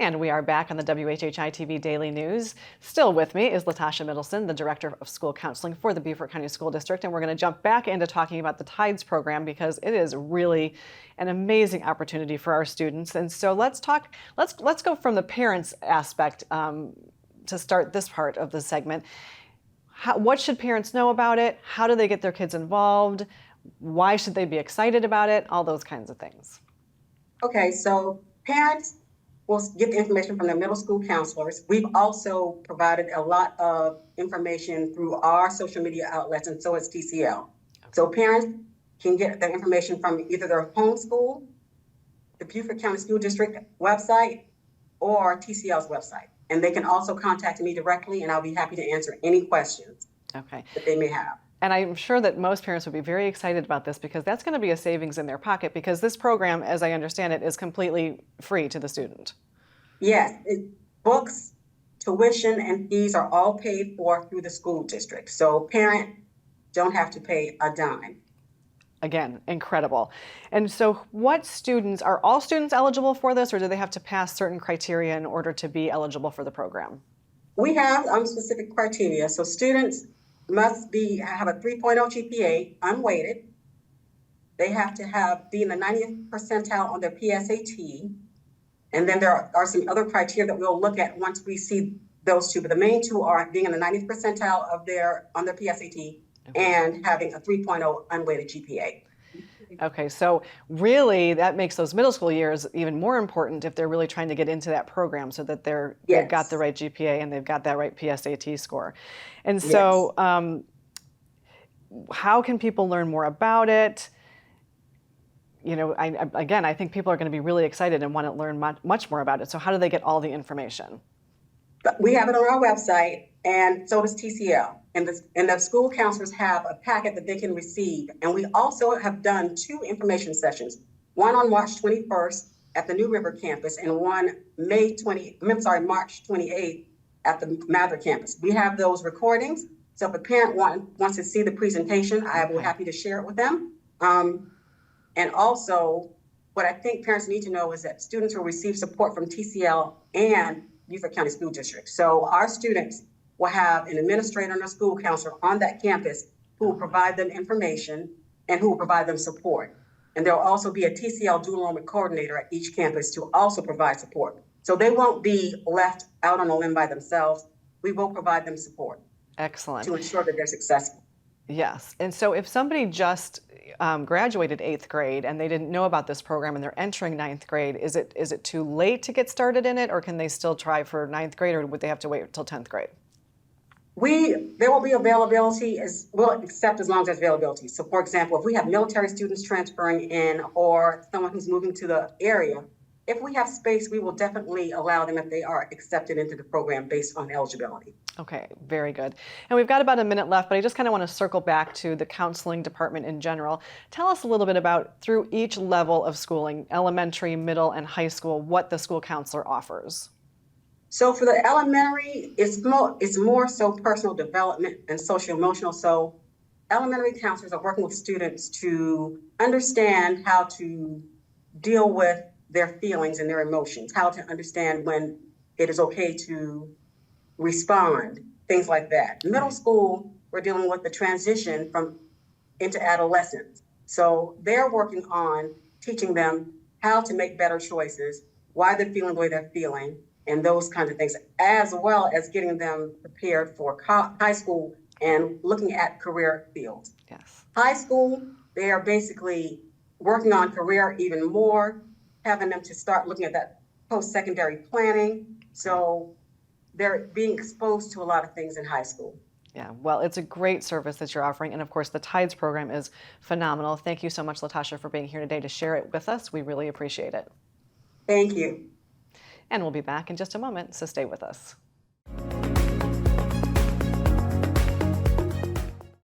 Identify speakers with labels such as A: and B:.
A: And we are back on the WHHI-TV Daily News. Still with me is Latoshia Middleton, the Director of School Counseling for the Beaufort County School District. And we're going to jump back into talking about the Tides program because it is really an amazing opportunity for our students. And so let's go from the parents aspect to start this part of the segment. What should parents know about it? How do they get their kids involved? Why should they be excited about it? All those kinds of things.
B: Okay, so parents will get the information from their middle school counselors. We've also provided a lot of information through our social media outlets, and so is TCL. So parents can get their information from either their home school, the Beaufort County School District website, or TCL's website. And they can also contact me directly, and I'll be happy to answer any questions that they may have.
A: And I'm sure that most parents would be very excited about this because that's going to be a savings in their pocket because this program, as I understand it, is completely free to the student.
B: Yes, books, tuition, and fees are all paid for through the school district. So parents don't have to pay a dime.
A: Again, incredible. And so are all students eligible for this, or do they have to pass certain criteria in order to be eligible for the program?
B: We have specific criteria. So students must have a 3.0 GPA, unweighted. They have to be in the 90th percentile on their PSAT. And then there are some other criteria that we'll look at once we see those two. But the main two are being in the 90th percentile on their PSAT and having a 3.0 unweighted GPA.
A: Okay, so really that makes those middle school years even more important if they're really trying to get into that program so that they've got the right GPA and they've got that right PSAT score. And so how can people learn more about it? You know, I think people are going to be really excited and want to learn much more about it. So how do they get all the information?
B: We have it on our website, and so does TCL. And the school counselors have a packet that they can receive. And we also have done 2 information sessions, one on March 21st at the New River campus and one March 28th at the Mather campus. We have those recordings. So if a parent wants to see the presentation, I will be happy to share it with them. And also, what I think parents need to know is that students will receive support from TCL and Beaufort County School District. So our students will have an administrator and a school counselor on that campus who will provide them information and who will provide them support. And there will also be a TCL dual enrollment coordinator at each campus to also provide support. So they won't be left out on a limb by themselves. We will provide them support.
A: Excellent.
B: To ensure that they're successful.
A: Yes. And so if somebody just graduated 8th grade and they didn't know about this program and they're entering 9th grade, is it too late to get started in it, or can they still try for 9th grade, or would they have to wait until 10th grade?
B: There will be availability we'll accept as long as there's availability. So for example, if we have military students transferring in or someone who's moving to the area, if we have space, we will definitely allow them if they are accepted into the program based on eligibility.
A: Okay, very good. And we've got about a minute left, but I just kind of want to circle back to the counseling department in general. Tell us a little bit about, through each level of schooling, elementary, middle, and high school, what the school counselor offers.
B: So for the elementary, it's more so personal development and social emotional. So elementary counselors are working with students to understand how to deal with their feelings and their emotions, how to understand when it is okay to respond, things like that. Middle school, we're dealing with the transition into adolescence. So they're working on teaching them how to make better choices, why they're feeling the way they're feeling, and those kinds of things, as well as getting them prepared for high school and looking at career fields.
A: Yes.
B: High school, they are basically working on career even more, having them to start looking at that post-secondary planning. So they're being exposed to a lot of things in high school.
A: Yeah, well, it's a great service that you're offering. And of course, the Tides program is phenomenal. Thank you so much, Latoshia, for being here today to share it with us. We really appreciate it.
B: Thank you.
A: And we'll be back in just a moment, so stay with us.